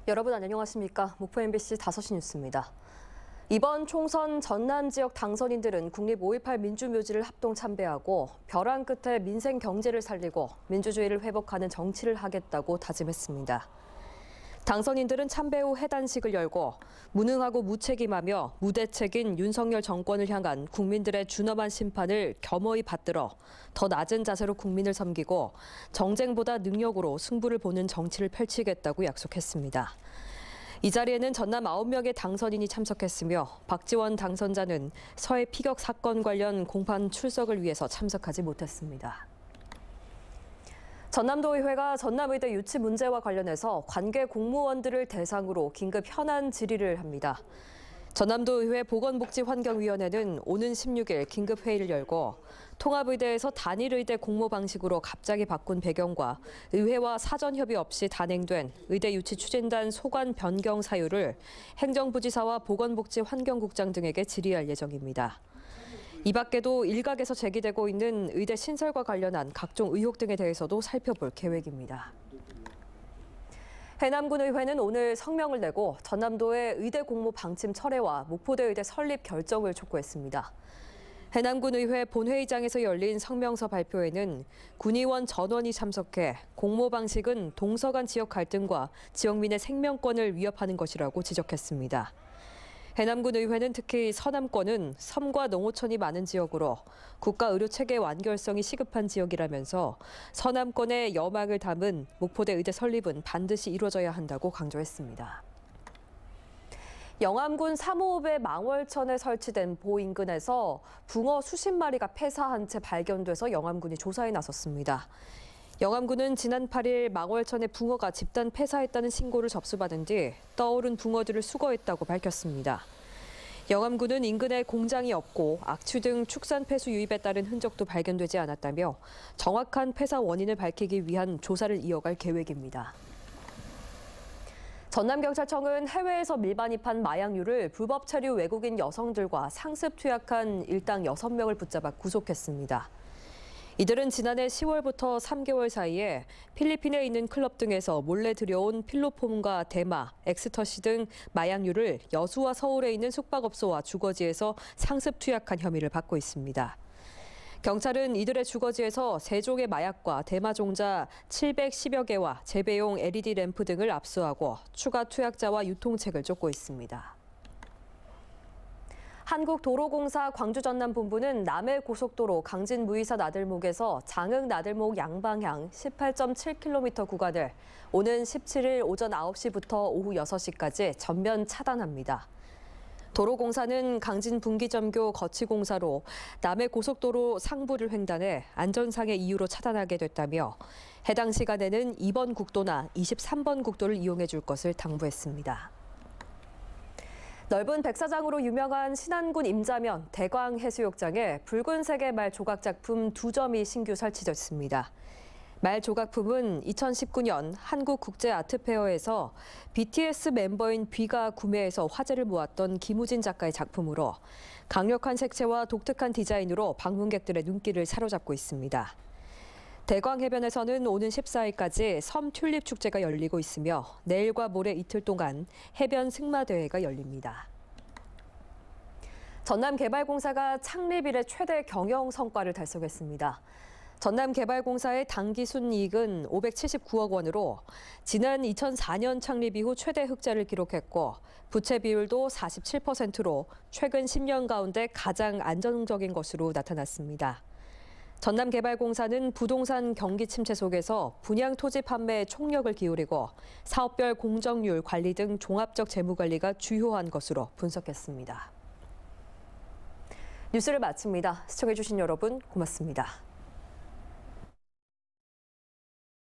여러분 안녕하십니까? 목포 MBC 5시 뉴스입니다. 이번 총선 전남 지역 당선인들은 국립 5.18 민주묘지를 합동 참배하고 벼랑 끝에 민생 경제를 살리고 민주주의를 회복하는 정치를 하겠다고 다짐했습니다. 당선인들은 참배 후 해단식을 열고 무능하고 무책임하며 무대책인 윤석열 정권을 향한 국민들의 준엄한 심판을 겸허히 받들어 더 낮은 자세로 국민을 섬기고 정쟁보다 능력으로 승부를 보는 정치를 펼치겠다고 약속했습니다. 이 자리에는 전남 9명의 당선인이 참석했으며 박지원 당선자는 서해 피격 사건 관련 공판 출석을 위해서 참석하지 못했습니다. 전남도의회가 전남의대 유치 문제와 관련해서 관계 공무원들을 대상으로 긴급 현안 질의를 합니다. 전남도의회 보건복지환경위원회는 오는 16일 긴급 회의를 열고 통합의대에서 단일의대 공모 방식으로 갑자기 바꾼 배경과 의회와 사전 협의 없이 단행된 의대 유치 추진단 소관 변경 사유를 행정부지사와 보건복지환경국장 등에게 질의할 예정입니다. 이 밖에도 일각에서 제기되고 있는 의대 신설과 관련한 각종 의혹 등에 대해서도 살펴볼 계획입니다. 해남군의회는 오늘 성명을 내고 전남도의 의대 공모 방침 철회와 목포대 의대 설립 결정을 촉구했습니다. 해남군의회 본회의장에서 열린 성명서 발표에는 군의원 전원이 참석해 공모 방식은 동서간 지역 갈등과 지역민의 생명권을 위협하는 것이라고 지적했습니다. 해남군의회는 특히 서남권은 섬과 농어촌이 많은 지역으로 국가의료체계 완결성이 시급한 지역이라면서 서남권의 여망을 담은 목포대 의대 설립은 반드시 이루어져야 한다고 강조했습니다. 영암군 3호읍의 망월천에 설치된 보 인근에서 붕어 수십 마리가 폐사한 채 발견돼서 영암군이 조사에 나섰습니다. 영암군은 지난 8일 망월천에 붕어가 집단 폐사했다는 신고를 접수받은 뒤 떠오른 붕어들을 수거했다고 밝혔습니다. 영암군은 인근에 공장이 없고 악취 등 축산 폐수 유입에 따른 흔적도 발견되지 않았다며 정확한 폐사 원인을 밝히기 위한 조사를 이어갈 계획입니다. 전남경찰청은 해외에서 밀반입한 마약류를 불법 체류 외국인 여성들과 상습 투약한 일당 6명을 붙잡아 구속했습니다. 이들은 지난해 10월부터 3개월 사이에 필리핀에 있는 클럽 등에서 몰래 들여온 필로폼과 대마, 엑스터시 등 마약류를 여수와 서울에 있는 숙박업소와 주거지에서 상습 투약한 혐의를 받고 있습니다. 경찰은 이들의 주거지에서 세종의 마약과 대마 종자 710여 개와 재배용 LED 램프 등을 압수하고 추가 투약자와 유통책을 쫓고 있습니다. 한국도로공사 광주전남본부는 남해고속도로 강진무이사 나들목에서 장흥-나들목 양방향 18.7km 구간을 오는 17일 오전 9시부터 오후 6시까지 전면 차단합니다. 도로공사는 강진분기점교 거치공사로 남해고속도로 상부를 횡단해 안전상의 이유로 차단하게 됐다며 해당 시간에는 2번 국도나 23번 국도를 이용해 줄 것을 당부했습니다. 넓은 백사장으로 유명한 신안군 임자면 대광해수욕장에 붉은색의 말 조각 작품 2점이 신규 설치됐습니다. 말 조각품은 2019년 한국국제아트페어에서 BTS 멤버인 뷔가 구매해서 화제를 모았던 김우진 작가의 작품으로 강력한 색채와 독특한 디자인으로 방문객들의 눈길을 사로잡고 있습니다. 대광해변에서는 오는 14일까지 섬 튤립 축제가 열리고 있으며 내일과 모레 이틀 동안 해변 승마대회가 열립니다. 전남개발공사가 창립 이래 최대 경영 성과를 달성했습니다. 전남개발공사의 당기 순이익은 579억 원으로 지난 2004년 창립 이후 최대 흑자를 기록했고 부채 비율도 47%로 최근 10년 가운데 가장 안정적인 것으로 나타났습니다. 전남개발공사는 부동산 경기 침체 속에서 분양 토지 판매에 총력을 기울이고 사업별 공정률 관리 등 종합적 재무관리가 주요한 것으로 분석했습니다. 뉴스를 마칩니다. 시청해주신 여러분 고맙습니다.